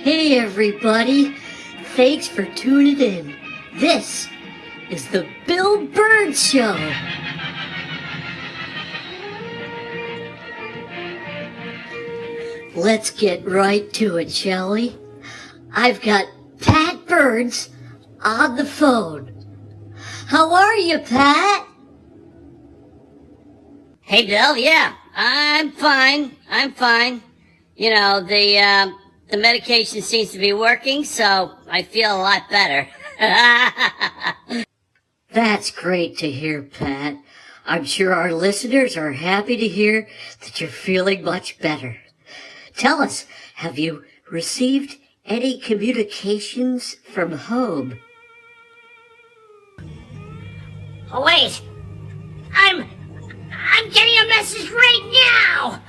Hey everybody, thanks for tuning in. This is the Bill Bird Show. Let's get right to it, shall we? I've got Pat Burns on the phone. How are you, Pat? Hey, Bill, yeah, I'm fine. You know, the medication seems to be working, so I feel a lot better. That's great to hear, Pat. I'm sure our listeners are happy to hear that you're feeling much better. Tell us, have you received any communications from home? Oh, wait, I'm getting a message right now.